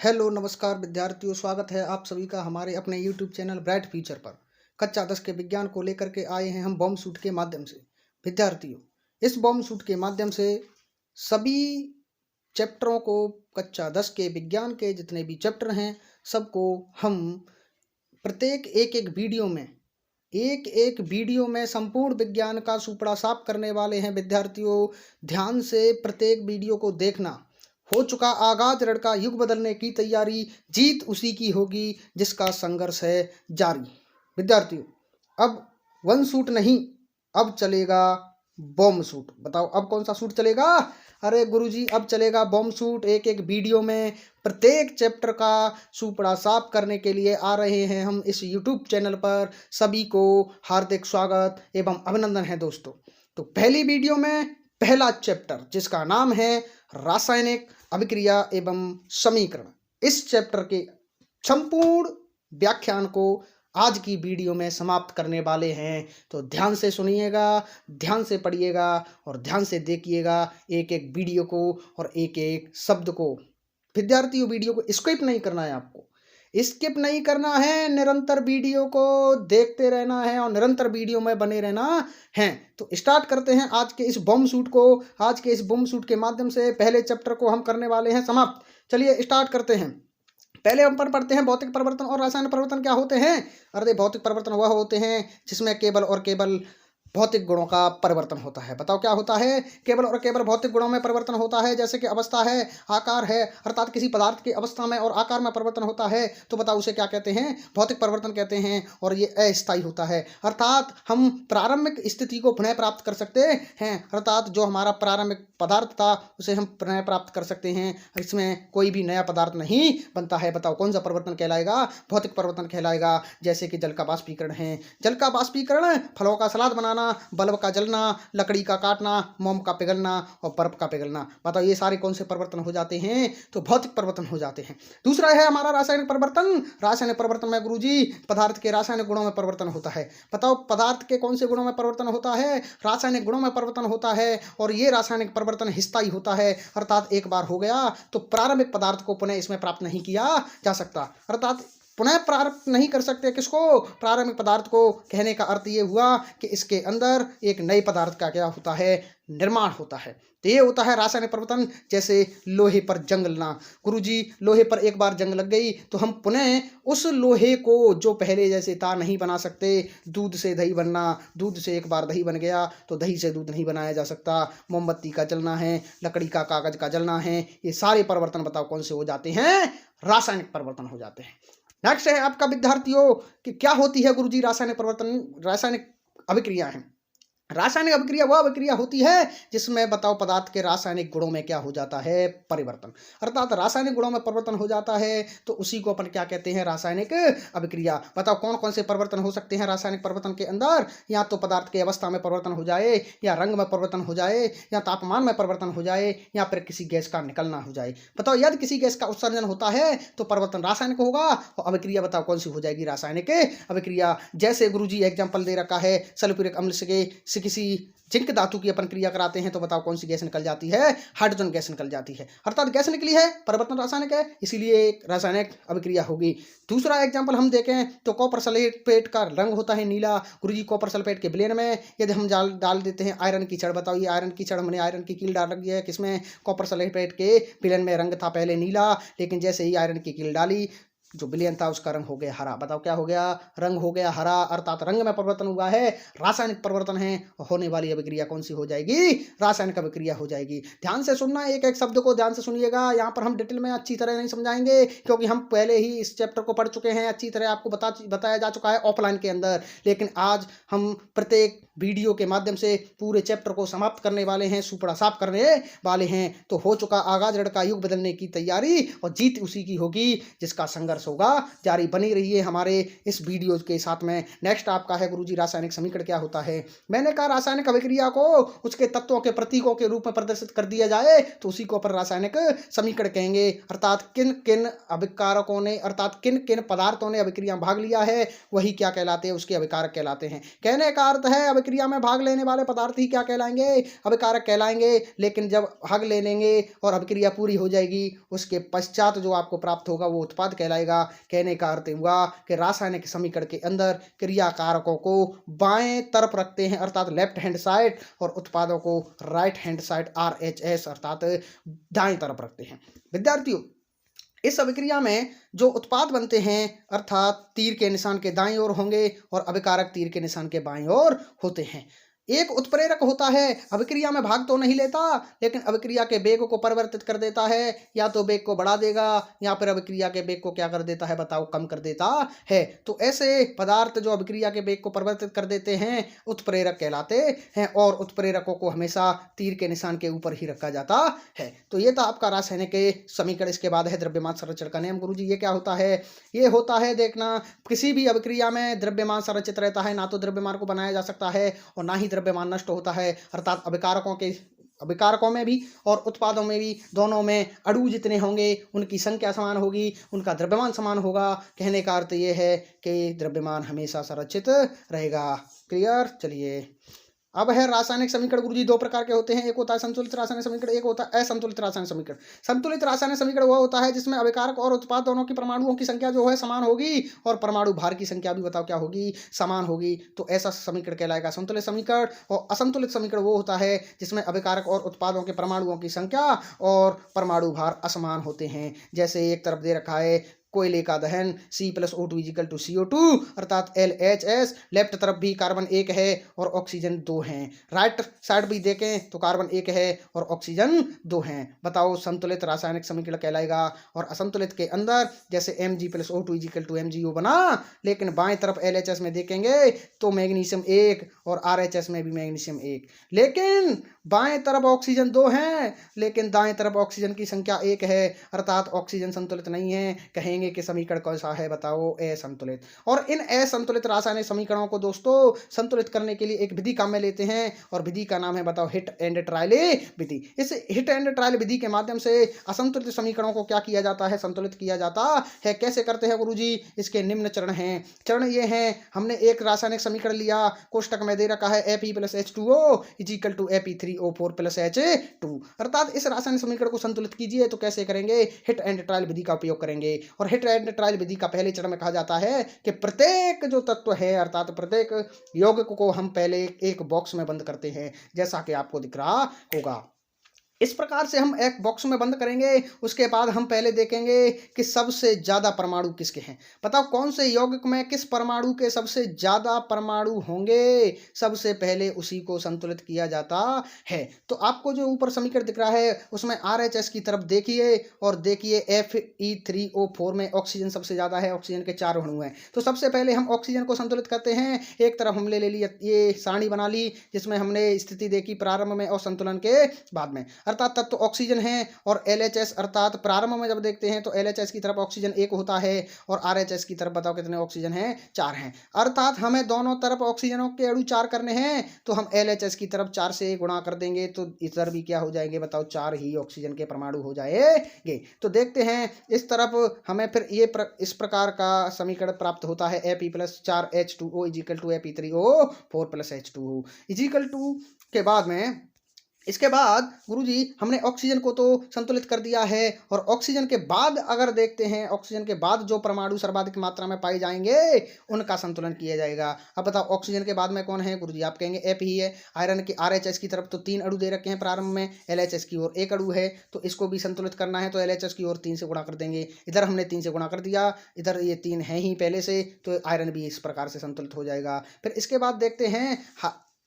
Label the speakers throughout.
Speaker 1: Hello नमस्कार विद्यार्थियों, स्वागत है आप सभी का हमारे अपने यूट्यूब चैनल ब्राइट फ्यूचर पर। कक्षा 10 के विज्ञान को लेकर के आए हैं हम बॉम्ब शूट के माध्यम से। विद्यार्थियों, इस बॉम्ब शूट के माध्यम से सभी चैप्टरों को, कक्षा 10 के विज्ञान के जितने भी चैप्टर हैं सबको हम प्रत्येक एक एक वीडियो में संपूर्ण विज्ञान का सुपड़ा साफ करने वाले हैं। विद्यार्थियों, ध्यान से प्रत्येक वीडियो को देखना। हो चुका आगाज रण का युग बदलने की तैयारी, जीत उसी की होगी जिसका संघर्ष है जारी। विद्यार्थियों, अब वन शूट नहीं, अब चलेगा बॉम्ब शूट। बताओ अब कौन सा शूट चलेगा? अरे गुरुजी, अब चलेगा बॉम्ब शूट। एक एक वीडियो में प्रत्येक चैप्टर का सुपड़ा साफ करने के लिए आ रहे हैं हम इस यूट्यूब चैनल पर। सभी को हार्दिक स्वागत एवं अभिनंदन है दोस्तों। तो पहली वीडियो में पहला चैप्टर जिसका नाम है रासायनिक अभिक्रिया एवं समीकरण, इस चैप्टर के संपूर्ण व्याख्यान को आज की वीडियो में समाप्त करने वाले हैं। तो ध्यान से सुनिएगा, ध्यान से पढ़िएगा और ध्यान से देखिएगा एक एक वीडियो को और एक एक शब्द को। विद्यार्थियों, वीडियो को स्किप नहीं करना है, आपको स्किप नहीं करना है, निरंतर वीडियो को देखते रहना है और निरंतर वीडियो में बने रहना है। तो स्टार्ट करते हैं आज के इस बॉम्ब शूट को। आज के इस बॉम्ब शूट के माध्यम से पहले चैप्टर को हम करने वाले हैं समाप्त। चलिए स्टार्ट करते हैं। पहले हम पढ़ते हैं भौतिक परिवर्तन और रासायनिक परिवर्तन क्या होते हैं। अरे भौतिक परिवर्तन वह होते हैं जिसमें केवल और केवल भौतिक गुणों का परिवर्तन होता है। बताओ क्या होता है? केवल और केवल भौतिक गुणों में परिवर्तन होता है। जैसे कि अवस्था है, आकार है, अर्थात किसी पदार्थ की अवस्था में और आकार में परिवर्तन होता है तो बताओ उसे क्या कहते हैं? भौतिक परिवर्तन कहते हैं। और ये अस्थायी होता है, अर्थात हम प्रारंभिक स्थिति को पुनः प्राप्त कर सकते हैं। अर्थात जो हमारा प्रारंभिक पदार्थ था उसे हम पुनः प्राप्त कर सकते हैं, इसमें कोई भी नया पदार्थ नहीं बनता है। बताओ कौन सा परिवर्तन कहलाएगा? भौतिक परिवर्तन कहलाएगा। जैसे कि जल का वाष्पीकरण है, जल का वाष्पीकरण, फलों का सलाद बनाना, बल्ब का जलना, लकड़ी का काटना, मोम का पिघलना और बर्फ का पिघलना। बताओ ये सारे कौन से परिवर्तन हो जाते हैं? तो भौतिक परिवर्तन हो जाते हैं। दूसरा है हमारा रासायनिक परिवर्तन। रासायनिक परिवर्तन में गुरुजी पदार्थ के रासायनिक गुणों में परिवर्तन होता है। बताओ पदार्थ के कौन से गुणों में परिवर्तन होता है? रासायनिक गुणों में परिवर्तन होता है। और ये रासायनिक परिवर्तन स्थायी होता है, अर्थात एक बार हो गया तो प्रारंभिक पदार्थ को पुनः इसमें प्राप्त नहीं किया जा सकता। अर्थात पुनः प्राप्त नहीं कर सकते किसको? प्रारंभिक पदार्थ को। कहने का अर्थ ये हुआ कि इसके अंदर एक नए पदार्थ का क्या होता है? निर्माण होता है। तो ये होता है रासायनिक परिवर्तन। जैसे लोहे पर जंग लगना। गुरुजी लोहे पर एक बार जंग लग गई तो हम पुनः उस लोहे को जो पहले जैसे था नहीं बना सकते। दूध से दही बनना, दूध से एक बार दही बन गया तो दही से दूध नहीं बनाया जा सकता। मोमबत्ती का जलना है, लकड़ी का कागज का जलना है, ये सारे परिवर्तन बताओ कौन से हो जाते हैं? रासायनिक परिवर्तन हो जाते हैं। नेक्स्ट है आपका विद्यार्थियों कि क्या होती है गुरुजी रासायनिक परिवर्तन, रासायनिक अभिक्रिया है। रासायनिक अभिक्रिया वह अभिक्रिया होती है जिसमें बताओ पदार्थ के रासायनिक गुणों में क्या हो जाता है? परिवर्तन। अर्थात रासायनिक गुणों में परिवर्तन हो जाता है तो उसी को अपन क्या कहते हैं? रासायनिक अभिक्रिया। बताओ कौन कौन से परिवर्तन हो सकते हैं रासायनिक परिवर्तन के अंदर? या तो पदार्थ की अवस्था में परिवर्तन हो जाए, या रंग में परिवर्तन हो जाए, या तापमान में परिवर्तन हो जाए, या फिर किसी गैस का निकलना हो जाए। बताओ यदि किसी गैस का उत्सर्जन होता है तो परिवर्तन रासायनिक होगा और अभिक्रिया बताओ कौन सी हो जाएगी? रासायनिक अभिक्रिया। जैसे गुरुजी एग्जाम्पल दे रखा है, सल्फ्यूरिक अम्ल से किसी जिंक धातु की अपन क्रिया कराते हैं तो बताओ कौन सी गैस निकल जाती है? हाइड्रोजन गैस निकल जाती है। अर्थात गैस निकली है, परिवर्तन रासायनिक है, इसीलिए एक रासायनिक अभिक्रिया होगी। दूसरा एग्जांपल हम देखें तो कॉपर सल्फेट का रंग होता है नीला। गुरुजी कॉपर सल्फेट के विलयन में यदि हम डाल देते हैं आयरन की छड़, बताओ ये आयरन की छड़, मैंने आयरन की कील डाल रखी है किसमें? कॉपर सल्फेट के विलयन में रंग था पहले नीला, लेकिन जैसे ही आयरन की कील डाली जो विलयन था उसका रंग हो गया हरा। बताओ क्या हो गया? रंग हो गया हरा। अर्थात रंग में परिवर्तन हुआ है, रासायनिक परिवर्तन है। होने वाली अभिक्रिया कौन सी हो जाएगी? रासायनिक अभिक्रिया हो जाएगी। ध्यान से सुनना, एक एक शब्द को ध्यान से सुनिएगा। यहाँ पर हम डिटेल में अच्छी तरह नहीं समझाएंगे क्योंकि हम पहले ही इस चैप्टर को पढ़ चुके हैं, अच्छी तरह आपको बताया जा चुका है ऑफलाइन के अंदर। लेकिन आज हम प्रत्येक वीडियो के माध्यम से पूरे चैप्टर को समाप्त करने वाले हैं, सुपड़ा साफ करने वाले हैं। तो हो चुका आगाज रण का युग बदलने की तैयारी और जीत उसी की होगी जिसका संघर्ष संघर्ष होगा। जारी बनी रहिए हमारे इस वीडियो के साथ में। नेक्स्ट आपका है गुरुजी रासायनिक समीकरण क्या होता है। मैंने कहा रासायनिक अभिक्रिया को उसके तत्वों के प्रतीकों के रूप में प्रदर्शित कर दिया जाए तो उसी को अपन रासायनिक समीकरण कहेंगे। अर्थात किन किन अभिकारकों ने अर्थात किन किन पदार्थों ने अभिक्रिया में भाग लिया है वही क्या कहलाते हैं, उसके अभिकारक कहलाते हैं। कहने का अर्थ है अभिक्रिया में भाग लेने वाले पदार्थ ही क्या कहलाएंगे, अभिकारक कहलाएंगे। लेकिन जब भाग ले लेंगे और अभिक्रिया पूरी हो जाएगी उसके पश्चात जो आपको प्राप्त होगा वो उत्पाद कहलाएगा। कहने का अर्थ हुआ कि रासायनिक समीकरण के अंदर क्रियाकारकों को बाएं तरफ रखते हैं अर्थात लेफ्ट हैंड साइड और उत्पादों को राइट हैंड साइड RHS अर्थात दाएं तरफ रखते हैं। विद्यार्थियों इस अभिक्रिया में जो उत्पाद बनते हैं अर्थात तीर के निशान के दाईं ओर होंगे और अभिकारक तीर के निशान के बाईं ओर होते हैं। एक उत्प्रेरक होता है, अभिक्रिया में भाग तो नहीं लेता लेकिन अभिक्रिया के वेग को परिवर्तित कर देता है। या तो वेग को बढ़ा देगा या फिर अभिक्रिया के वेग को क्या कर देता है बताओ, कम कर देता है। तो ऐसे पदार्थ जो अभिक्रिया के वेग को परिवर्तित कर देते हैं उत्प्रेरक कहलाते हैं और उत्प्रेरकों को हमेशा तीर के निशान के ऊपर ही रखा जाता है। तो ये था आपका रासायनिक समीकरण। इसके बाद है द्रव्यमान संरक्षण का नियम। गुरुजी ये क्या होता है, ये होता है देखना किसी भी अभिक्रिया में द्रव्यमान संरक्षित रहता है, ना तो द्रव्यमान को बनाया जा सकता है और ना ही द्रव्यमान नष्ट होता है। अर्थात अभिकारकों में भी और उत्पादों में भी दोनों में अणु जितने होंगे उनकी संख्या समान होगी, उनका द्रव्यमान समान होगा। कहने का अर्थ ये है कि द्रव्यमान हमेशा संरक्षित रहेगा। क्लियर। चलिए अब है रासायनिक समीकरण। गुरुजी दो प्रकार के होते हैं, एक होता है संतुलित रासायनिक समीकरण, एक होता है असंतुलित रासायनिक समीकरण। संतुलित रासायनिक समीकरण वह होता है जिसमें अभिकारक और उत्पाद दोनों की परमाणुओं की संख्या जो है समान होगी और परमाणु भार की संख्या भी बताओ क्या होगी, समान होगी। तो ऐसा समीकरण कहलाएगा संतुलित समीकरण। और असंतुलित समीकरण वो होता है जिसमें अभिकारक और उत्पादों के परमाणुओं की संख्या और परमाणु भार असमान होते हैं। जैसे एक तरफ दे रखा है कोयले का दहन C+O2 = CO2 अर्थात LHS। लेफ्ट तरफ भी कार्बन 1 है और ऑक्सीजन 2 हैं। राइट साइड भी देखें तो कार्बन 1 है और ऑक्सीजन 2 हैं। बताओ संतुलित रासायनिक समीकरण कहलाएगा। और असंतुलित के अंदर जैसे Mg+O2 = MgO बना, लेकिन बाएं तरफ LHS में देखेंगे तो मैग्नीशियम 1 और RHS में भी मैग्नीशियम 1, लेकिन बाएं तरफ ऑक्सीजन 2 हैं लेकिन दाएं तरफ ऑक्सीजन की संख्या 1 है अर्थात ऑक्सीजन संतुलित नहीं है। कहेंगे कि समीकरण कौन-सा है बताओ, असंतुलित। और इन असंतुलित रासायनिक समीकरणों को दोस्तों संतुलित करने के लिए एक विधि काम में लेते हैं और विधि का नाम है बताओ हिट एंड ट्रायल विधि। इस हिट एंड ट्रायल विधि के माध्यम से असंतुलित समीकरणों को क्या किया जाता है, संतुलित किया जाता है। कैसे करते हैं गुरुजी, इसके निम्न चरण हैं। चरण ये हैं, हमने एक रासायनिक समीकरण लिया, कोष्टक में दे रखा है Fe+H2O = Fe3O4 H2। अर्थात इस रासायनिक समीकरण को संतुलित कीजिए तो कैसे करेंगे, हिट एंड ट्रायल विधि का उपयोग करेंगे। और हिट एंड ट्रायल विधि का पहले चरण में कहा जाता है कि प्रत्येक जो तत्व है अर्थात प्रत्येक यौगिक को हम पहले एक बॉक्स में बंद करते हैं, जैसा कि आपको दिख रहा होगा। इस प्रकार से हम एक बॉक्स में बंद करेंगे। उसके बाद हम पहले देखेंगे कि सबसे ज़्यादा परमाणु किसके हैं। बताओ कौन से यौगिक में किस परमाणु के सबसे ज़्यादा परमाणु होंगे, सबसे पहले उसी को संतुलित किया जाता है। तो आपको जो ऊपर समीकरण दिख रहा है उसमें RHS की तरफ देखिए और देखिए Fe3O4 में ऑक्सीजन सबसे ज़्यादा है, ऑक्सीजन के 4 अणु हैं। तो सबसे पहले हम ऑक्सीजन को संतुलित करते हैं। एक तरफ हमने ले ली ये सारणी बना ली जिसमें हमने स्थिति देखी प्रारंभ में और संतुलन के बाद में। अर्थात तत्व ऑक्सीजन है और LHS अर्थात प्रारंभ में जब देखते हैं तो LHS की तरफ ऑक्सीजन 1 होता है और RHS की तरफ बताओ कितने ऑक्सीजन हैं, 4 हैं। अर्थात हमें दोनों तरफ ऑक्सीजनों के अणु 4 करने हैं तो हम LHS की तरफ 4 से गुणा कर देंगे तो इधर भी क्या हो जाएंगे बताओ, 4 ही ऑक्सीजन के परमाणु हो जाएंगे। तो देखते हैं इस तरफ हमें फिर ये इस प्रकार का समीकरण प्राप्त होता है Fe+4H2O = Fe3O4 H2O = के बाद में इसके बाद गुरुजी हमने ऑक्सीजन को तो संतुलित कर दिया है और ऑक्सीजन के बाद अगर देखते हैं ऑक्सीजन के बाद जो परमाणु सर्वाधिक मात्रा में पाए जाएंगे उनका संतुलन किया जाएगा। अब बताओ ऑक्सीजन के बाद में कौन है गुरुजी, आप कहेंगे F ही है। आयरन की RHS की तरफ तो 3 अणु दे रखे हैं प्रारंभ में, LHS की ओर 1 अणु है तो इसको भी संतुलित करना है तो LHS की ओर 3 से गुणा कर देंगे। इधर हमने 3 से गुणा कर दिया, इधर ये 3 है ही पहले से तो आयरन भी इस प्रकार से संतुलित हो जाएगा। फिर इसके बाद देखते हैं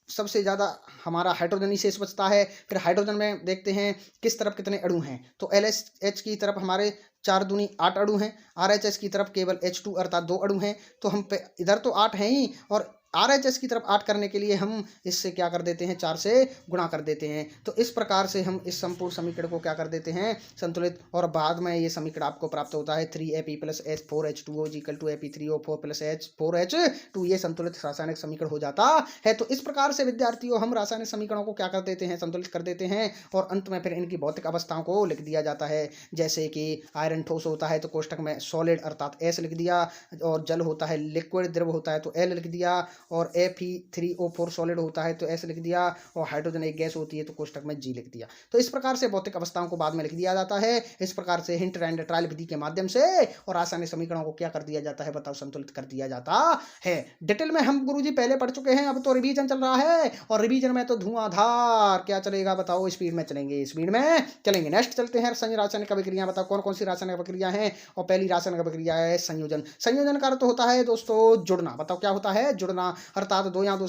Speaker 1: सबसे ज़्यादा हमारा हाइड्रोजन ही शेष बचता है। फिर हाइड्रोजन में देखते हैं किस तरफ कितने अणु हैं तो LHH की तरफ हमारे 4 दूनी 8 अणु हैं, RHS की तरफ केवल H2 अर्थात 2 अणु हैं। तो हम इधर तो 8 हैं ही और RHS की तरफ 8 करने के लिए हम इससे क्या कर देते हैं, 4 से गुणा कर देते हैं। तो इस प्रकार से हम इस संपूर्ण समीकरण को क्या कर देते हैं, संतुलित, और बाद में ये समीकरण आपको प्राप्त होता है 3Ap + H4H2O = Ap3O4 + H4H2। ये संतुलित रासायनिक समीकरण हो जाता है। तो इस प्रकार से विद्यार्थियों हम रासायनिक समीकरणों को क्या कर देते हैं, संतुलित कर देते हैं, और अंत में फिर इनकी भौतिक अवस्थाओं को लिख दिया जाता है। जैसे कि आयरन ठोस होता है तो कोष्टक में सॉलिड अर्थात S लिख दिया, और जल होता है लिक्विड द्रव होता है तो L लिख दिया, और Fe3O4 सॉलिड होता है तो S लिख दिया, और हाइड्रोजन एक गैस होती है तो कोष्टक में G लिख दिया। तो इस प्रकार से भौतिक अवस्थाओं को बाद में लिख दिया जाता है। इस प्रकार से हिंट एंड ट्रायल विधि के माध्यम से और रासायनिक समीकरणों को क्या कर दिया जाता है, बताओ, संतुलित कर दिया जाता है। डिटेल में हम गुरुजी पहले पढ़ चुके हैं, अब तो रिवीजन चल रहा है, और रिवीजन में तो धुआंधार क्या चलेगा, बताओ, स्पीड में चलेंगे, स्पीड में चलेंगे। नेक्स्ट चलते हैं संयुक्त रासायनिक अभिक्रिया। बताओ कौन कौन सी रासायनिक अभिक्रिया है। और पहली रासायनिक अभिक्रिया है संयोजन। संयोजन का अर्थ होता है दोस्तों जुड़ना। बताओ क्या होता है, जुड़ना, अर्थात दो या दो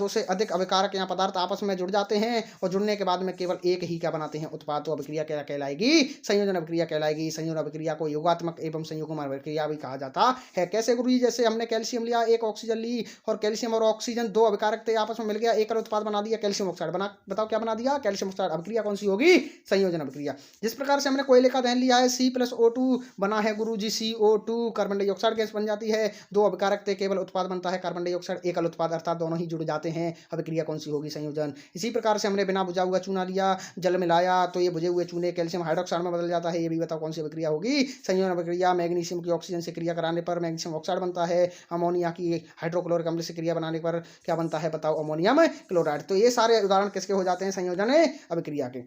Speaker 1: से अधिक अभिकारक या पदार्थ आपस में जुड़ जाते हैं, और जुड़ने के बाद में केवल एक ही क्या बनाते हैं, उत्पाद। तो अभिक्रिया क्या कहलाएगी, संयोजन अभिक्रिया कहलाएगी। संयोजन अभिक्रिया को योगात्मक एवं संयुग्म अभिक्रिया भी कहा जाता है। कैसे गुरुजी, जैसे हमने कैल्शियम लिया, एक ऑक्सीजन ली, और कैल्शियम और ऑक्सीजन दो अभिकारक थे, आपस में मिल गया, एक उत्पाद बना दिया, कैल्शियम ऑक्साइड बना। बताओ क्या बना दिया, कैल्शियम ऑक्साइड। अभिक्रिया कौन सी होगी, संयोजन अभिक्रिया। जिस प्रकार से हमने कोयले का दहन लिया है, C+O2 बना है गुरुजी, CO2 कार्बन डाइऑक्साइड गैस बन जाती है, दो अभिकारक थे, केवल उत्पाद बनता है कार्बन डाइऑक्साइड, एकल उत्पाद, अर्थात दोनों ही जुड़ जाते हैं। अभिक्रिया कौन सी होगी, संयोजन। इसी प्रकार से हमने बिना बुझा हुआ चूना लिया, जल मिलाया, तो ये बुझे हुए चूने कैल्शियम हाइड्रोक्साइड में बदल जाता है, ये भी बताओ कौन सी अभिक्रिया होगी, संयोजन अभिक्रिया। मैग्नीशियम की ऑक्सीजन से क्रिया कराने पर मैग्नीशियम ऑक्साइड बनता है। अमोनिया की हाइड्रोक्लोरिक अम्ल से क्रिया बनाने पर क्या बनता है, बताओ, अमोनियम क्लोराइड। तो ये सारे उदाहरण किसके हो जाते हैं, संयोजन अभिक्रिया के।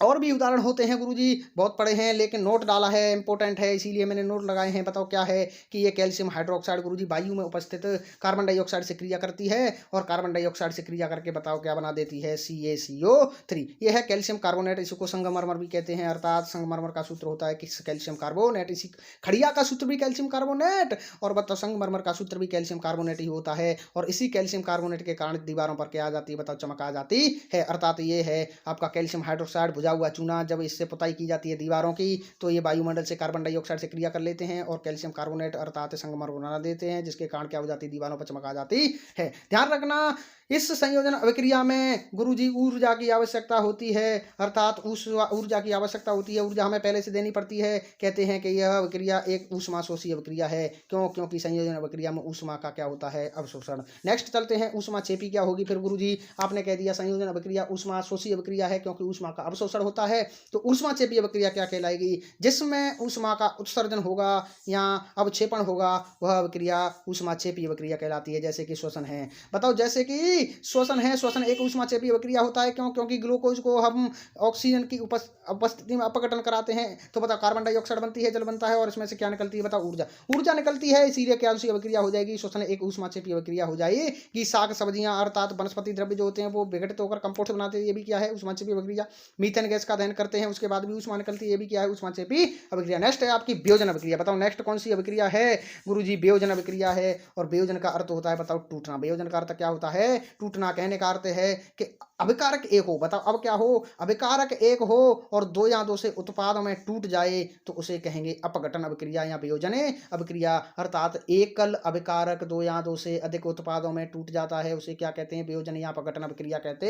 Speaker 1: और भी उदाहरण होते हैं गुरुजी, बहुत पढ़े हैं, लेकिन नोट डाला है, इंपॉर्टेंट है, इसीलिए मैंने नोट लगाए हैं। बताओ क्या है कि ये कैल्शियम हाइड्रोक्साइड गुरुजी वायु में उपस्थित कार्बन डाइऑक्साइड से क्रिया करती है, और कार्बन डाइऑक्साइड से क्रिया करके बताओ क्या बना देती है, CaCO3। ये है कैल्शियम कार्बोनेट, इसको संगमरमर भी कहते हैं, अर्थात संगमरमर का सूत्र होता है कि कैल्शियम कार्बोनेट। इसी खड़िया का सूत्र भी कैल्शियम कार्बोनेट, और बताओ संगमरमर का सूत्र भी कैल्शियम कार्बोनेट ही होता है, और इसी कैल्शियम कार्बोनेट के कारण दीवारों पर क्या आ जाती है, बताओ, चमक आ जाती है। अर्थात ये है आपका कैल्शियम हाइड्रोक्साइड, बुझा हुआ चूना, जब इससे पुताई की जाती है दीवारों की, तो ये वायुमंडल से कार्बन डाइऑक्साइड से क्रिया कर लेते हैं, और कैल्शियम कार्बोनेट अर्थात संगमरमर बना देते हैं, जिसके कारण क्या हो जाती है, दीवारों पर चमक आ जाती है। ध्यान रखना, इस संयोजन अभिक्रिया में गुरुजी ऊर्जा की आवश्यकता होती है, अर्थात ऊर्जा की आवश्यकता होती है। ऊर्जा हमें पहले से देनी पड़ती है। कहते हैं कि यह अभिक्रिया एक ऊष्माशोषी अभिक्रिया है। क्यों, क्योंकि संयोजन अभिक्रिया में ऊष्मा का क्या होता है, अवशोषण। नेक्स्ट चलते हैं, ऊष्माक्षेपी क्या होगी। फिर गुरुजी आपने कह दिया संयोजन अभिक्रिया ऊष्माशोषी अभिक्रिया है, क्योंकि ऊष्मा का अवशोषण होता है। तो ऊष्माक्षेपी अभिक्रिया क्या कहलाएगी, जिसमें ऊष्मा का उत्सर्जन होगा या अवक्षेपण होगा, वह अभिक्रिया ऊष्माक्षेपी अभिक्रिया कहलाती है। जैसे कि श्वसन है। बताओ, जैसे कि श्वसन है, श्वसन एक ऊष्माक्षेपी अभिक्रिया होता है। क्यों, क्योंकि ग्लूकोज को हम ऑक्सीजन की उपस्थिति में अपघटन कराते हैं, तो बताओ कार्बन डाइऑक्साइड बनती है, जल बनता है, और इसमें से क्या निकलती है, बताओ, ऊर्जा। ऊर्जा निकलती है, इसीलिए क्या उसी अभिक्रिया हो जाएगी, श्वसन एक ऊष्माक्षेपी अभिक्रिया हो जाएगी। साग सब्जियां अर्थात वनस्पति द्रव्य जो होते हैं वो विघटित होकर कंपोस्ट बनाते हैं, ये भी क्या है, ऊष्माक्षेपी अभिक्रिया। मीथेन गैस का दहन करते हैं, उसके बाद भी ऊष्मा निकलती है, ये भी क्या है, ऊष्माक्षेपी अभिक्रिया। नेक्स्ट है आपकी वियोजन अभिक्रिया। बताओ नेक्स्ट कौन सी अभिक्रिया है, गुरुजी, वियोजन अभिक्रिया है। और वियोजन का अर्थ होता है, बताओ, टूटना। वियोजन का अर्थ क्या होता है, टूटना। कहने का अर्थ है कि अभिकारक एक हो। बताओ अब क्या हो, अभिकारक एक हो और दो या दो से उत्पादों में टूट जाए, तो उसे कहेंगे अपघटन अभिक्रिया या वियोजन अभिक्रिया। अर्थात एकल अभिकारक दो या दो से अधिक उत्पादों में टूट जाता है, उसे क्या कहते हैं, वियोजन या अपघटन अभिक्रिया कहते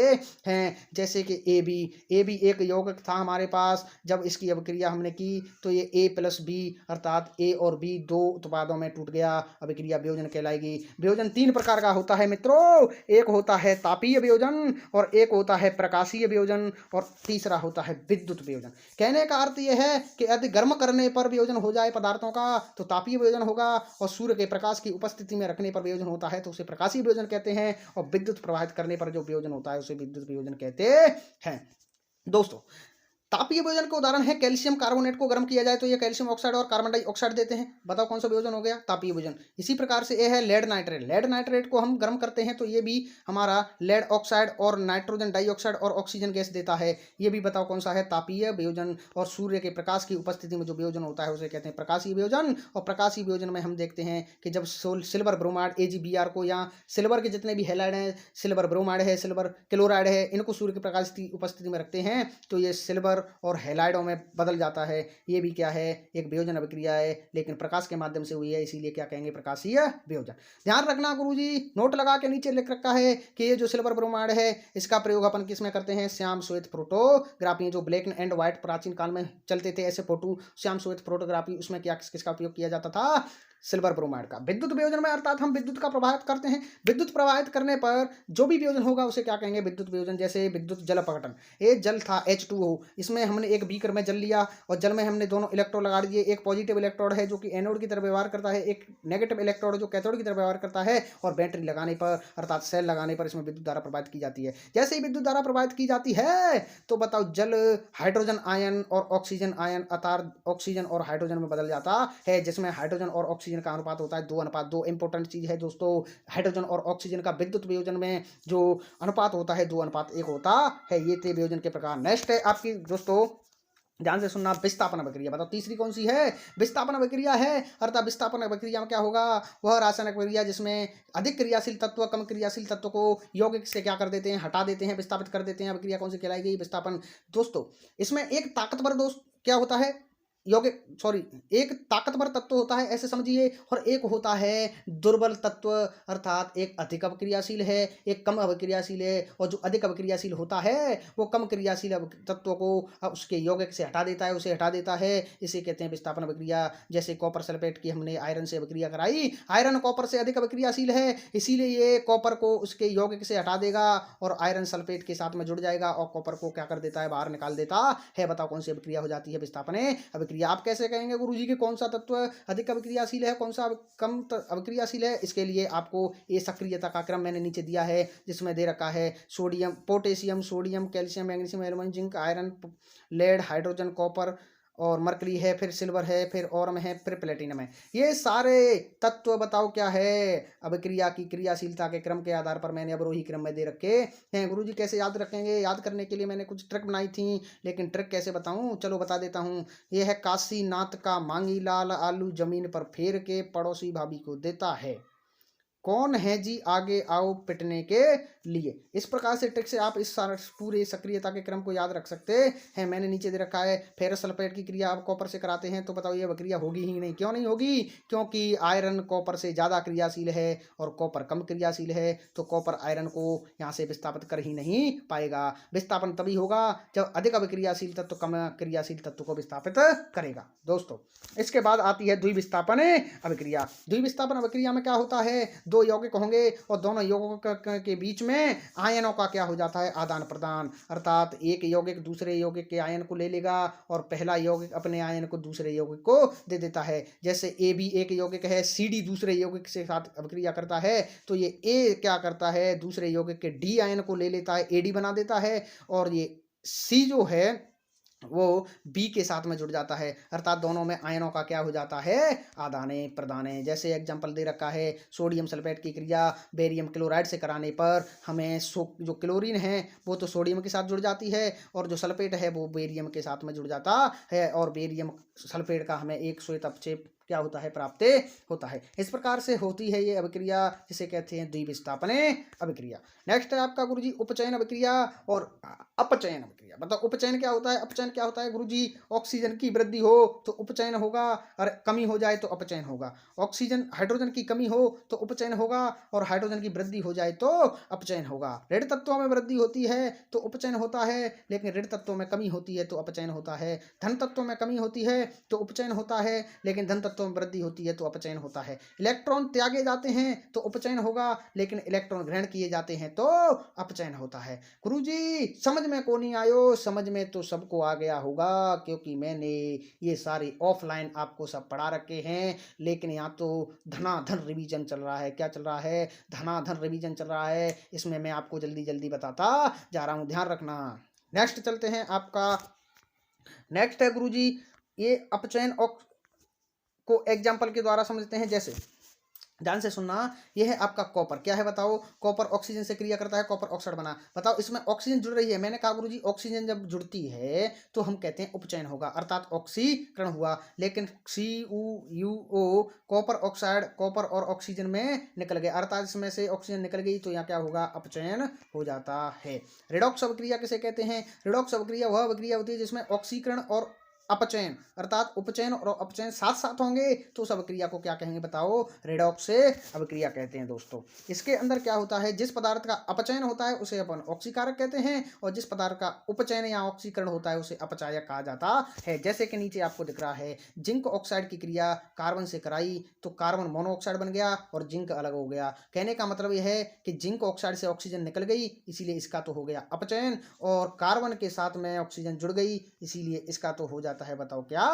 Speaker 1: हैं। जैसे कि ए बी एक यौगिक था हमारे पास, जब इसकी अभिक्रिया हमने की तो ये A+B अर्थात A और B दो उत्पादों में टूट गया, अभिक्रिया वियोजन कहलाएगी। वियोजन तीन प्रकार का होता है मित्रों, एक होता है तापीय वियोजन, और एक होता है प्रकाशीय वियोजन, और तीसरा होता है विद्युत वियोजन। कहने का अर्थ यह है कि यदि गर्म करने पर वियोजन हो जाए पदार्थों का तो तापीय वियोजन होगा, और सूर्य के प्रकाश की उपस्थिति में रखने पर वियोजन होता है तो उसे प्रकाशीय वियोजन कहते हैं, और विद्युत प्रवाहित करने पर जो वियोजन होता है उसे विद्युत वियोजन कहते हैं। दोस्तों, तापीय वियोजन के उदाहरण है, कैल्शियम कार्बोनेट को गर्म किया जाए तो ये कैल्शियम ऑक्साइड और कार्बन डाइऑक्साइड देते हैं। बताओ कौन सा वियोजन हो गया, तापीय वियोजन। इसी प्रकार से ये है लेड नाइट्रेट। लेड नाइट्रेट को हम गर्म करते हैं तो ये भी हमारा लेड ऑक्साइड और नाइट्रोजन डाइऑक्साइड और ऑक्सीजन गैस देता है, ये भी बताओ कौन सा है, तापीय वियोजन। और सूर्य के प्रकाश की उपस्थिति में जो वियोजन होता है उसे कहते हैं प्रकाशीय वियोजन। और प्रकाशीय वियोजन में हम देखते हैं कि जब सिल्वर ब्रोमाइड AgBr को, या सिल्वर के जितने भी हैलाइड हैं, सिल्वर ब्रोमाइड है, सिल्वर क्लोराइड है, इनको सूर्य के प्रकाश की उपस्थिति में रखते हैं तो ये सिल्वर सल्फर और हैलाइडों में बदल जाता है। ये भी क्या है, एक वियोजन अभिक्रिया है, लेकिन प्रकाश के माध्यम से हुई है, इसीलिए क्या कहेंगे, प्रकाशीय वियोजन। ध्यान रखना गुरुजी, नोट लगा के नीचे लिख रखा है कि ये जो सिल्वर ब्रोमाइड है इसका प्रयोग अपन किस में करते हैं, श्याम श्वेत फोटोग्राफी, जो ब्लैक एंड व्हाइट प्राचीन काल में चलते थे ऐसे फोटो, श्याम श्वेत फोटोग्राफी, उसमें क्या किसका उपयोग किया जाता था, सिल्वर ब्रोमाइड का। विद्युत वियोजन में अर्थात हम विद्युत का प्रवाहित करते हैं, विद्युत प्रवाहित करने पर जो भी वियोजन होगा उसे क्या कहेंगे, विद्युत वियोजन। जैसे विद्युत जल अपघटन, ये जल था H2O, इसमें हमने एक बीकर में जल लिया और जल में हमने दोनों इलेक्ट्रोड लगा दिए, एक पॉजिटिव इलेक्ट्रोड है जो कि एनोड की तरफ व्यवहार करता है, एक नेगेटिव इलेक्ट्रोड जो कैथोड की तरफ व्यवहार करता है, और बैटरी लगाने पर अर्थात सेल लगाने पर इसमें विद्युत धारा प्रवाहित की जाती है। जैसे ही विद्युत धारा प्रवाहित की जाती है तो बताओ जल हाइड्रोजन आयन और ऑक्सीजन आयन अर्थात ऑक्सीजन और हाइड्रोजन में बदल जाता है, जिसमें हाइड्रोजन और ऑक्सीजन का अनुपात होता है 2:2। इंपॉर्टेंट चीज है दोस्तों, हाइड्रोजन और ऑक्सीजन का विद्युत वियोजन में जो अनुपात होता है 2:1 होता है। ये थे वियोजन के प्रकार। नेक्स्ट है आपकी दोस्तों, ध्यान से सुनना, विस्थापन अभिक्रिया। बताओ तीसरी कौन सी है, विस्थापन अभिक्रिया है। अर्थात विस्थापन अभिक्रिया में क्या होगा, वह रासायनिक अभिक्रिया जिसमें अधिक क्रियाशील तत्व कम क्रियाशील तत्व को यौगिक से क्या कर देते हैं, हटा देते हैं, विस्थापित कर देते हैं। अभिक्रिया कौन सी कहलाई गई, विस्थापन। दोस्तों इसमें एक ताकतवर दोस्त क्या होता है, यौगिक एक ताकतवर तत्व होता है ऐसे समझिए, और एक होता है दुर्बल तत्व, अर्थात एक अधिक अभिक्रियाशील है, एक कम अभिक्रियाशील है, और जो अधिक अभिक्रियाशील होता है वो कम क्रियाशील तत्व को उसके यौगिक से हटा देता है, उसे हटा देता है, इसे कहते हैं विस्थापन अभिक्रिया। जैसे कॉपर सल्फेट की हमने आयरन से अभिक्रिया कराई, आयरन कॉपर से अधिक अभिक्रियाशील है, इसीलिए ये कॉपर को उसके यौगिक से हटा देगा और आयरन सल्फेट के साथ में जुड़ जाएगा और कॉपर को क्या कर देता है, बाहर निकाल देता है। बताओ कौन सी अभिक्रिया हो जाती है, विस्थापन अभिक्रिया। आप कैसे कहेंगे गुरुजी कि कौन सा तत्व अधिक अभिक्रियाशील है, कौन सा कम अभिक्रियाशील है, इसके लिए आपको ये सक्रियता का क्रम मैंने नीचे दिया है, जिसमें दे रखा है sodium, potassium, sodium, calcium, magnesium, aluminium, zinc, iron, lead, hydrogen, copper और मरकरी है, फिर सिल्वर है, फिर ऑरम है, फिर प्लेटिनम है। ये सारे तत्व बताओ क्या है, अभिक्रिया की क्रियाशीलता के क्रम के आधार पर मैंने अवरोही क्रम में दे रखे हैं। गुरुजी कैसे याद रखेंगे, याद करने के लिए मैंने कुछ ट्रिक बनाई थी, लेकिन ट्रिक कैसे बताऊं, चलो बता देता हूं। यह है काशीनाथ का मांगी लाल आलू जमीन पर फेर के पड़ोसी भाभी को देता है, कौन है जी आगे आओ पिटने के लिए। इस प्रकार से ट्रिक से आप इस पूरे सक्रियता के क्रम को याद रख सकते हैं। मैंने नीचे दे रखा है, फेरस सल्फेट की क्रिया आप कॉपर से कराते हैं तो बताओ ये अभिक्रिया होगी ही नहीं। क्यों नहीं होगी, क्योंकि आयरन कॉपर से ज़्यादा क्रियाशील है और कॉपर कम क्रियाशील है, तो कॉपर आयरन को यहाँ से विस्थापित कर ही नहीं पाएगा। विस्थापन तभी होगा जब अधिक अभिक्रियाशील तत्व कम क्रियाशील तत्व को विस्थापित करेगा। दोस्तों इसके बाद आती है द्विविस्थापन अभिक्रिया। द्विविस्थापन अभिक्रिया में क्या होता है, दो यौगिक होंगे और दोनों यौगिक के बीच में आयनों का क्या हो जाता है, आदान प्रदान। अर्थात एक यौगिक दूसरे यौगिक के आयन को ले लेगा और पहला यौगिक अपने आयन को दूसरे यौगिक को दे देता है। जैसे AB एक यौगिक है, CD दूसरे यौगिक से साथ अभिक्रिया करता है, तो ये A क्या करता है, दूसरे यौगिक के D आयन को ले लेता है, AD बना देता है, और ये C जो है वो बी के साथ में जुड़ जाता है। अर्थात दोनों में आयनों का क्या हो जाता है, आदाने प्रदाने। जैसे एग्जांपल दे रखा है, सोडियम सल्फेट की क्रिया बेरियम क्लोराइड से कराने पर हमें जो क्लोरीन है वो तो सोडियम के साथ जुड़ जाती है, और जो सल्फेट है वो बेरियम के साथ में जुड़ जाता है, और बेरियम सल्फेट का हमें एक श्वेत अपक्षेप क्या होता है, प्राप्त होता है। इस प्रकार से होती है ये अभिक्रिया, जिसे कहते हैं द्विविस्थापन अभिक्रिया। नेक्स्ट है आपका गुरुजी उपचयन अभिक्रिया और अपचयन अभिक्रिया। मतलब उपचयन क्या होता है, अपचयन क्या होता है गुरुजी, ऑक्सीजन की वृद्धि हो तो उपचयन होगा, और कमी हो जाए तो अपचयन होगा। ऑक्सीजन हाइड्रोजन की कमी हो तो उपचयन होगा, और हाइड्रोजन की वृद्धि हो जाए तो अपचयन होगा। ऋण तत्वों में वृद्धि होती है तो उपचयन होता है, लेकिन ऋण तत्वों में कमी होती है तो अपचयन होता है। धन तत्वों में कमी होती है तो उपचयन होता है, लेकिन धन तत्वों में वृद्धि होती है तो अपचयन होता है। इलेक्ट्रॉन त्यागे जाते हैं तो उपचयन होगा, लेकिन इलेक्ट्रॉन ग्रहण किए जाते हैं तो अपचयन होता है। गुरुजी समझ में को नहीं आयो, समझ में तो सबको आ गया होगा, क्योंकि मैंने ये सारे ऑफलाइन आपको सब पढ़ा रखे हैं, लेकिन यहाँ तो धनाधन रिवीजन चल रहा है। क्या चल रहा है, धनाधन रिवीजन चल रहा है, इसमें मैं आपको जल्दी जल्दी बताता जा रहा हूँ, ध्यान रखना। नेक्स्ट चलते हैं, आपका नेक्स्ट है गुरुजी, ये अपचयन को एग्जाम्पल के द्वारा समझते हैं। जैसे ध्यान से सुनना, यह है आपका कॉपर। क्या है बताओ? कॉपर ऑक्सीजन से क्रिया करता है, कॉपर ऑक्साइड बना। बताओ इसमें ऑक्सीजन जुड़ रही है। मैंने कहा गुरुजी ऑक्सीजन जब जुड़ती है तो हम कहते हैं उपचयन होगा, अर्थात ऑक्सीकरण हुआ। लेकिन CuUO कॉपर ऑक्साइड कॉपर और ऑक्सीजन में निकल गया, अर्थात इसमें से ऑक्सीजन निकल गई तो यहाँ क्या होगा? अपचयन हो जाता है। रिडॉक्स अभिक्रिया किसे कहते हैं? रिडॉक्स अभिक्रिया वह अभिक्रिया होती है जिसमें ऑक्सीकरण और अपचयन अर्थात उपचयन और अपचयन साथ साथ होंगे तो उस अभिक्रिया को क्या कहेंगे बताओ? रिडॉक्स अभिक्रिया कहते हैं दोस्तों। इसके अंदर क्या होता है? जिस पदार्थ का अपचयन होता है उसे अपन ऑक्सीकारक कहते हैं, और जिस पदार्थ का उपचयन या ऑक्सीकरण होता है उसे अपचायक कहा जाता है। जैसे कि नीचे आपको दिख रहा है, जिंक ऑक्साइड की क्रिया कार्बन से कराई तो कार्बन मोनोऑक्साइड बन गया और जिंक अलग हो गया। कहने का मतलब यह है कि जिंक ऑक्साइड से ऑक्सीजन निकल गई, इसीलिए इसका तो हो गया अपचयन, और कार्बन के साथ में ऑक्सीजन जुड़ गई, इसीलिए इसका तो हो जाता है बताओ क्या?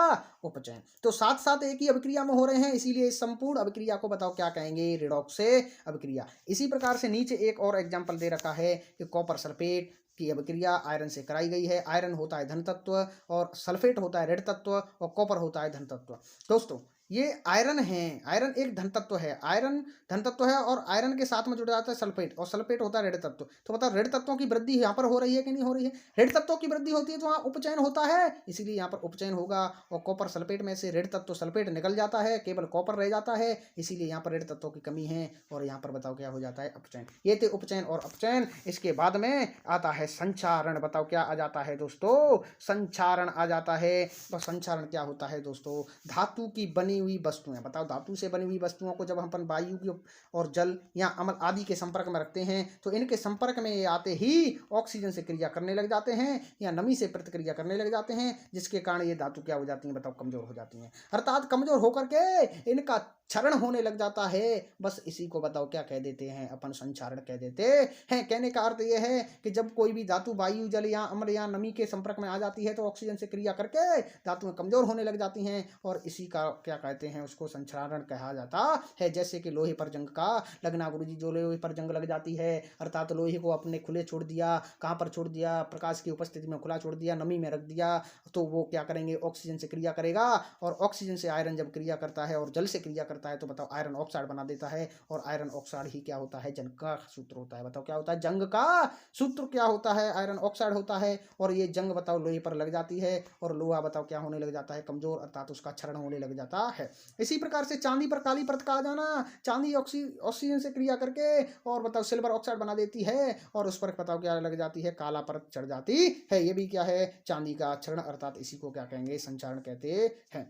Speaker 1: उपचयन। तो साथ साथ एक ही अभिक्रिया में हो रहे हैं, इसीलिए इस संपूर्ण अभिक्रिया को बताओ क्या कहेंगे? रिडॉक्स अभिक्रिया। इसी प्रकार से नीचे एक और एग्जांपल दे रखा है कि कॉपर सल्फेट की अभिक्रिया आयरन से कराई गई है। आयरन होता है धन तत्व और सल्फेट होता है ऋण तत्व और कॉपर होता है धन तत्व। दोस्तों ये आयरन है, आयरन एक धन तत्व है, आयरन धन तत्व है, और आयरन के साथ में जुड़ जाता है सल्फेट, और सल्फेट होता है ऋण तत्व। तो बताओ ऋण तत्वों की वृद्धि यहाँ पर हो रही है कि नहीं हो रही है? ऋण तत्वों की वृद्धि होती है तो वहाँ उपचयन होता है, इसीलिए यहाँ पर उपचयन होगा, और कॉपर सल्फेट में से ऋण तत्व सल्फेट निकल जाता है, केवल कॉपर रह जाता है, इसीलिए यहाँ पर ऋण तत्वों की कमी है, और यहाँ पर बताओ क्या हो जाता है? अपचयन। ये थे उपचयन और अपचयन। इसके बाद में आता है संचारण। बताओ क्या आ जाता है दोस्तों? संचारण आ जाता है। तो संचारण क्या होता है दोस्तों? धातु की बनी हुई वस्तुएं, बताओ धातु से बनी हुई वस्तुओं को जब हम अपन वायु की और जल या अम्ल आदि के संपर्क में रखते हैं तो इनके संपर्क में आते ही ऑक्सीजन से क्रिया करने लग जाते हैं या नमी से प्रतिक्रिया करने लग जाते हैं, जिसके कारण ये धातु क्या हो जाती हैं? बताओ कमजोर हो जाती हैं, अर्थात कमजोर होकर के इनका क्षरण होने लग जाता है। बस इसी को बताओ क्या कह देते हैं? अपन संचारण कह देते हैं। कहने का अर्थ यह है कि जब कोई भी धातु वायु जल या अम्ल या नमी के संपर्क में आ जाती है तो ऑक्सीजन से क्रिया करके धातुएं कमजोर होने लग जाती हैं, और इसी का क्या कहते हैं? उसको संचारण कहा जाता है। जैसे कि लोहे पर जंग का लगना गुरुजी, जो लोहे पर जंग लग जाती है अर्थात लोहे को अपने खुले छोड़ दिया, कहाँ पर छोड़ दिया? प्रकाश की उपस्थिति में खुला छोड़ दिया, नमी में रख दिया, तो वो क्या करेंगे? ऑक्सीजन से क्रिया करेगा, और ऑक्सीजन से आयरन जब क्रिया करता है और जल से क्रिया करता है तो बताओ आयरन ऑक्साइड बना देता है, और आयरन ऑक्साइड ही क्या होता है? जंग का सूत्र होता है। बताओ क्या होता है? जंग का सूत्र क्या होता है? आयरन ऑक्साइड होता है, और ये जंग बताओ लोहे पर लग जाती है, और लोहा बताओ क्या होने लग जाता है? कमजोर, अर्थात उसका क्षरण होने लग जाता है। इसी प्रकार से चांदी पर काली परत का आ जाना, चांदी ऑक्सीजन से क्रिया करके और बताओ सिल्वर ऑक्साइड बना देती है, और उस पर बताओ क्या लग जाती है? काला परत चढ़ जाती है। ये भी क्या है? चांदी का क्षरण, अर्थात इसी को क्या कहेंगे? संचारण कहते हैं।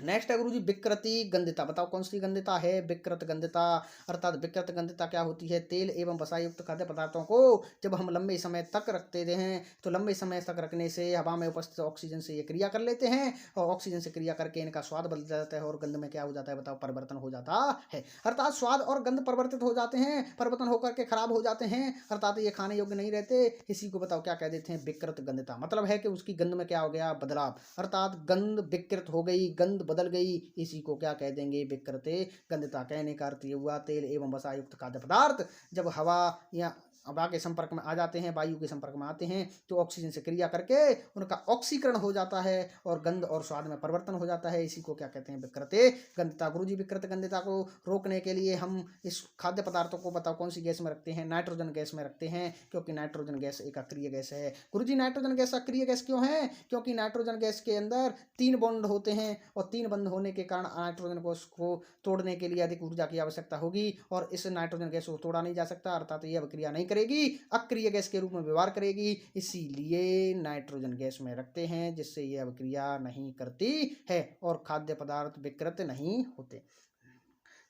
Speaker 1: नेक्स्ट है गुरुजी विकृति गंधिता। बताओ कौन सी गंधिता है? विकृत गंधिता। अर्थात विकृत गंधिता क्या होती है? तेल एवं वसा युक्त खाद्य पदार्थों को जब हम लंबे समय तक रखते हैं तो लंबे समय तक रखने से हवा में उपस्थित ऑक्सीजन से ये क्रिया कर लेते हैं, और ऑक्सीजन से क्रिया करके इनका स्वाद बदल जाता है और गंध में क्या हो जाता है? बताओ परिवर्तन हो जाता है, अर्थात स्वाद और गंध परिवर्तित हो जाते हैं, परिवर्तन होकर के खराब हो जाते हैं, अर्थात ये खाने योग्य नहीं रहते। इसी को बताओ क्या कह देते हैं? विकृत गंधिता। मतलब है कि उसकी गंध में क्या हो गया? बदलाव, अर्थात गंध विकृत हो गई, गंध बदल गई, इसी को क्या कह देंगे? विकृते गंधिता। कहने का अर्थ ये हुआ तेल एवं वसा युक्त खाद्य पदार्थ जब हवा या हवा के संपर्क में आ जाते हैं, वायु के संपर्क में आते हैं तो ऑक्सीजन से क्रिया करके उनका ऑक्सीकरण हो जाता है और गंध और स्वाद में परिवर्तन हो जाता है। इसी को क्या कहते हैं? विकृते गंधिता। गुरुजी विकृत गंधिता को रोकने के लिए हम इस खाद्य पदार्थों को बताओ कौन सी गैस में रखते हैं? नाइट्रोजन गैस में रखते हैं, क्योंकि नाइट्रोजन गैस एक अक्रिय गैस है। गुरुजी नाइट्रोजन गैस अक्रिय गैस क्यों है? क्योंकि नाइट्रोजन गैस के अंदर 3 बॉन्ड होते हैं, और 3 बंध होने के कारण नाइट्रोजन को तोड़ने के लिए अधिक ऊर्जा की आवश्यकता होगी, और इस नाइट्रोजन गैस को तोड़ा नहीं जा सकता, अर्थात यह अभिक्रिया नहीं करेगी, अक्रिय गैस के रूप में व्यवहार करेगी, इसीलिए नाइट्रोजन गैस में रखते हैं, जिससे यह अभिक्रिया नहीं करती है और खाद्य पदार्थ विकृत नहीं होते।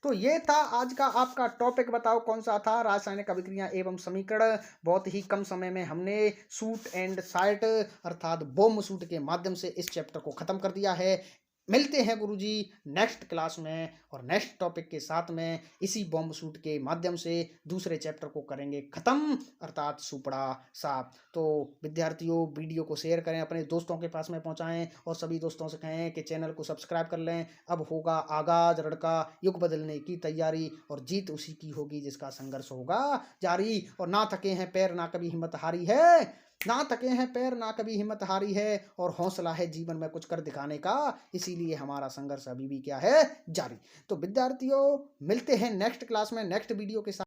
Speaker 1: तो ये था आज का आपका टॉपिक। बताओ कौन सा था? रासायनिक अभिक्रिया एवं समीकरण। बहुत ही कम समय में हमने शूट एंड साइट अर्थात बॉम्ब शूट के माध्यम से इस चैप्टर को खत्म कर दिया है। मिलते हैं गुरुजी नेक्स्ट क्लास में, और नेक्स्ट टॉपिक के साथ में इसी बॉम्ब शूट के माध्यम से दूसरे चैप्टर को करेंगे खत्म, अर्थात सुपड़ा साफ। तो विद्यार्थियों वीडियो को शेयर करें, अपने दोस्तों के पास में पहुंचाएं, और सभी दोस्तों से कहें कि चैनल को सब्सक्राइब कर लें। अब होगा आगाज रणका युग बदलने की तैयारी, और जीत उसी की होगी जिसका संघर्ष होगा जारी, और ना थके हैं पैर ना कभी हिम्मत हारी है। ना थके हैं पैर, ना कभी हिम्मत हारी है, और हौसला है जीवन में कुछ कर दिखाने का, इसीलिए हमारा संघर्ष अभी भी क्या है, जारी। तो विद्यार्थियों, मिलते हैं नेक्स्ट क्लास में नेक्स्ट वीडियो के साथ।